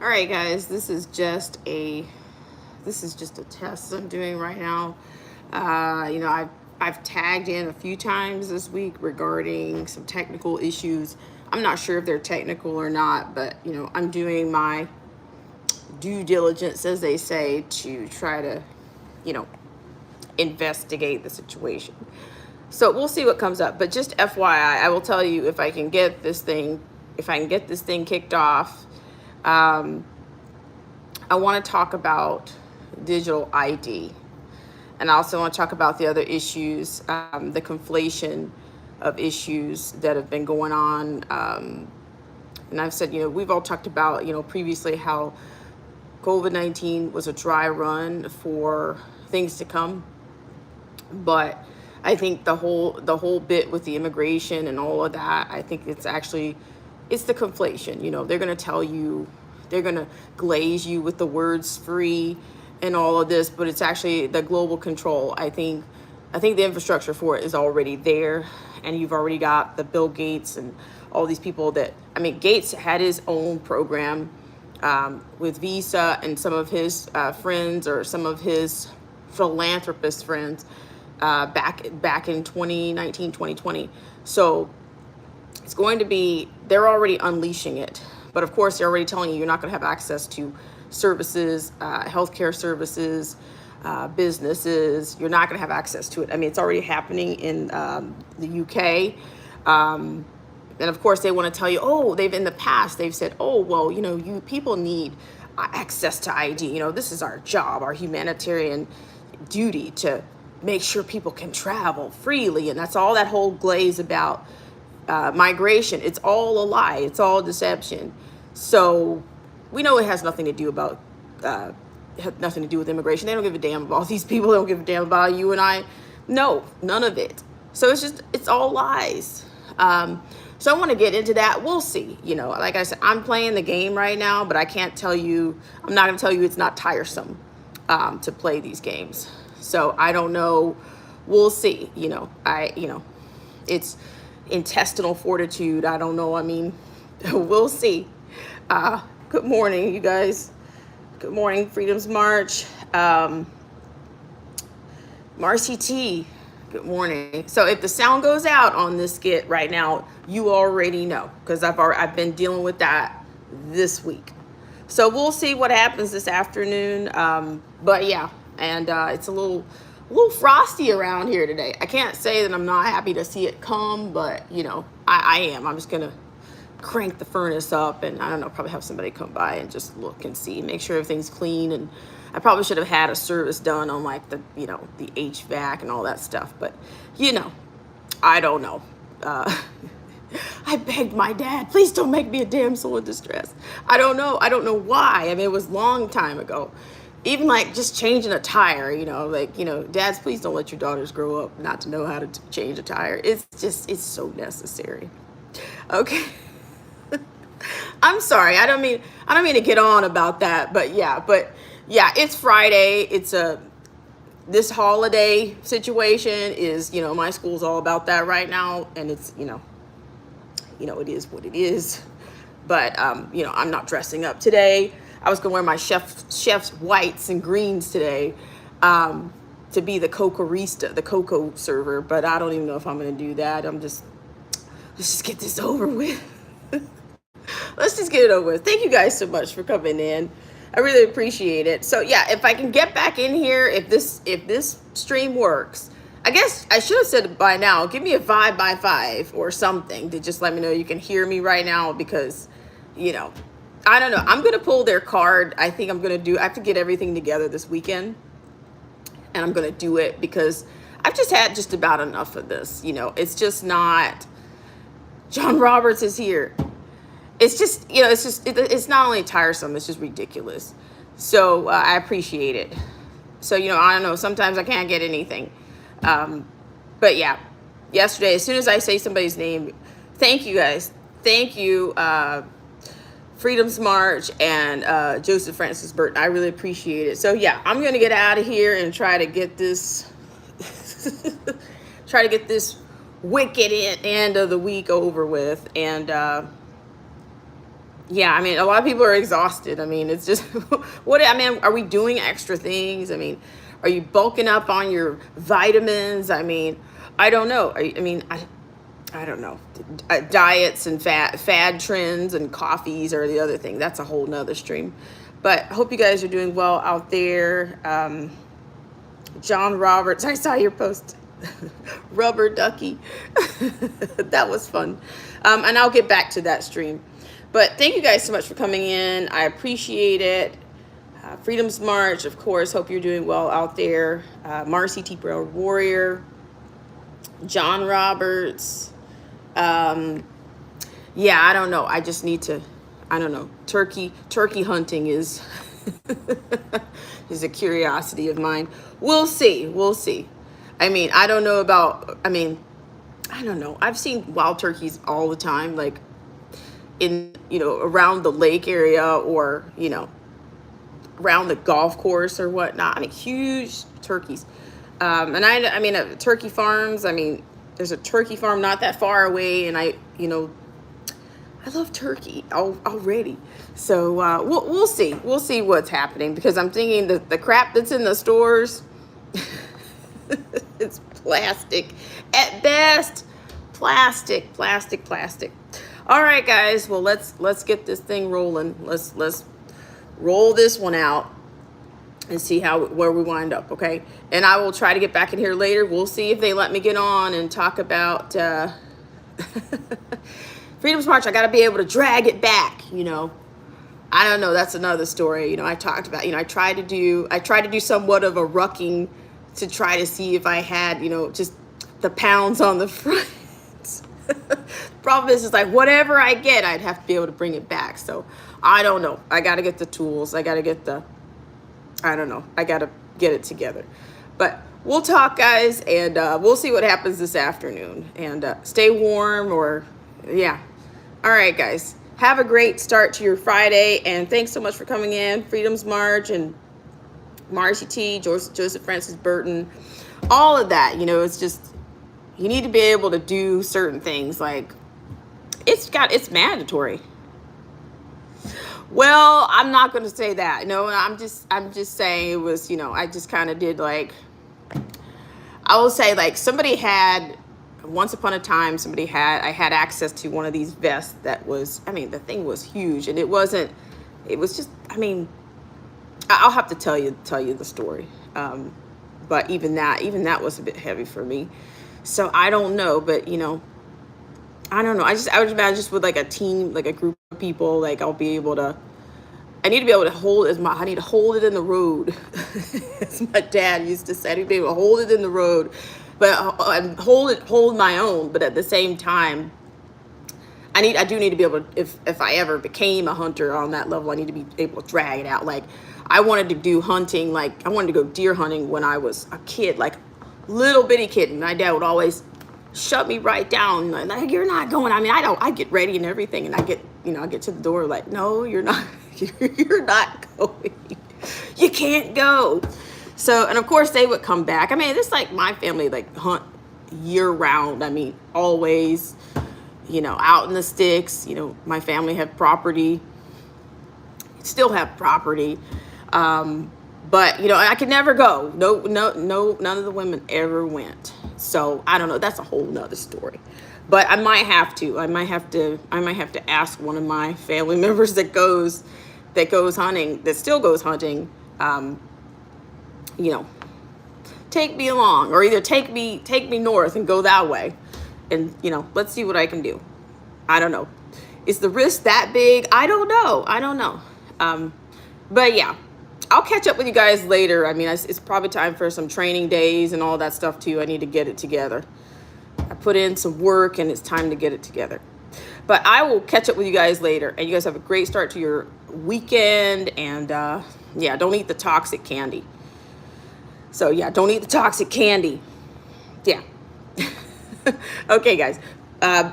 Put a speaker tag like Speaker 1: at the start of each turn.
Speaker 1: All right, guys, this is just a test I'm doing right now. I've tagged in a few times this week regarding some technical issues. I'm not sure if they're technical or not, but I'm doing my due diligence, as they say, to try to, you know, investigate the situation. So we'll see what comes up. But just FYI, I will tell you if I can get this thing kicked off. Um, I want to talk about digital ID. And I also want to talk about the other issues, the conflation of issues that have been going on. And I've said, we've all talked about, previously how COVID-19 was a dry run for things to come. But I think the whole bit with the immigration and all of that, I think it's the conflation. They're going to tell you, they're going to glaze you with the words free and all of this, but it's actually the global control. I think the infrastructure for it is already there, and you've already got the Bill Gates and all these people Gates had his own program with Visa and some of his friends, or some of his philanthropist friends, back in 2019, 2020. So they're already unleashing it. But of course, they're already telling you you're not going to have access to services, healthcare services, businesses. You're not going to have access to it. It's already happening in the UK. And of course, they want to tell you, in the past, they've said, well, you people need access to ID. This is our job, our humanitarian duty to make sure people can travel freely. And that's all that whole glaze about migration. It's all a lie. It's all deception. So we know it has nothing to do with immigration. They don't give a damn about these people. They don't give a damn about you and I. No, none of it. So it's all lies. So I want to get into that. We'll see. Like I said, I'm playing the game right now, but I'm not going to tell you it's not tiresome to play these games. So I don't know. We'll see. It's intestinal fortitude. I don't know. We'll see. Good morning, you guys. Good morning, Freedom's March. Marcy T, good morning. So if the sound goes out on this skit right now, you already know, because I've been dealing with that this week. So we'll see what happens this afternoon. But yeah, and it's a little frosty around here today. I can't say that I'm not happy to see it come, but I am. I'm just gonna crank the furnace up, and I don't know, probably have somebody come by and just look and see, make sure everything's clean. And I probably should have had a service done on the HVAC and all that stuff, but I don't know. I begged my dad, please don't make me a damsel in distress. I don't know why. It was a long time ago. Even just changing a tire, dads, please don't let your daughters grow up not to know how to change a tire. It's so necessary. Okay. I'm sorry. I don't mean to get on about that, but yeah, it's Friday. This holiday situation is, my school's all about that right now, and it's, it is what it is. But I'm not dressing up today. I was gonna wear my chef's whites and greens today, to be the cocoarista, the cocoa server, but I don't even know if I'm gonna do that. Let's just get this over with. Let's just get it over with. Thank you guys so much for coming in. I really appreciate it. So yeah, if I can get back in here, if this stream works, I guess I should have said it by now. Give me a 5 by 5 or something to just let me know you can hear me right now, because I don't know. I'm gonna pull their card. I think I have to get everything together this weekend, and I'm gonna do it because I've just had just about enough of this. It's just not. John Roberts is here. It's just, it's not only tiresome, it's just ridiculous. So I appreciate it. So, I don't know, sometimes I can't get anything. But yeah, yesterday, as soon as I say somebody's name, thank you guys. Thank you, Freedom's March and Joseph Francis Burton. I really appreciate it. So yeah, I'm going to get out of here and try to get this, wicked end of the week over with. And, yeah, I mean, a lot of people are exhausted. I mean, it's just what I mean, are we doing extra things? I mean, are you bulking up on your vitamins? I mean, I don't know. I don't know. Diets and fad trends and coffees are the other thing. That's a whole nother stream. But I hope you guys are doing well out there. John Roberts, I saw your post. Rubber ducky. That was fun. And I'll get back to that stream. But thank you guys so much for coming in. I appreciate it. Freedom's March, of course. Hope you're doing well out there. Marcy T. Brown Warrior. John Roberts. Yeah, I don't know. I just need to, I don't know. Turkey hunting is is a curiosity of mine. We'll see. We'll see. I mean, I don't know about, I don't know. I've seen wild turkeys all the time, like in, around the lake area or, around the golf course or whatnot. I mean, huge turkeys. And I mean, turkey farms, I mean, there's a turkey farm not that far away, and I love turkey already. So we'll see. We'll see what's happening, because I'm thinking the crap that's in the stores, it's plastic at best. Plastic. All right, guys. Well, let's get this thing rolling. Let's roll this one out and see where we wind up, okay? And I will try to get back in here later. We'll see if they let me get on and talk about Freedom's March. I got to be able to drag it back, I don't know. That's another story. I talked about, I tried to do somewhat of a rucking to try to see if I had, just the pounds on the front. Problem is, like, whatever I get, I'd have to be able to bring it back. So I don't know. I got to get the tools. I got to get I don't know. I got to get it together. But we'll talk, guys, and we'll see what happens this afternoon. And stay warm yeah. All right, guys. Have a great start to your Friday, and thanks so much for coming in. Freedom's March and Marcy T, Joseph Francis Burton, all of that. It's just, you need to be able to do certain things. Like, it's mandatory. Well, I'm not going to say that. No, I'm just saying it was, I just kind of did, like, I will say, like, once upon a time, I had access to one of these vests that was, the thing was huge, and it was just, I'll have to tell you the story. But even that was a bit heavy for me. So I don't know, but I don't know. I would imagine just with like a team, like a group of people, like I need to be able to I need to hold it in the road. As my dad used to say, I need to be able to hold it in the road, but hold my own. But at the same time, I do need to be able to, if I ever became a hunter on that level, I need to be able to drag it out. Like, I wanted to do hunting, like I wanted to go deer hunting when I was a kid, like little bitty kid. And my dad would always shut me right down. Like, you're not going. I get ready and everything, and I get to the door like, no, you're not. You're not going. You can't go. So, and of course they would come back. It's like my family, like, hunt year round. Always, out in the sticks. My family have property, still have property. But, I could never go. No, none of the women ever went. So I don't know. That's a whole nother story. But I might have to ask one of my family members that still goes hunting, take me along, or either take me north and go that way. And, let's see what I can do. I don't know. Is the risk that big? I don't know. But yeah, I'll catch up with you guys later. It's probably time for some training days and all that stuff too. I need to get it together. I put in some work, and it's time to get it together. But I will catch up with you guys later. And you guys have a great start to your weekend. And yeah, don't eat the toxic candy. So yeah, don't eat the toxic candy. Yeah. Okay, guys. Bye.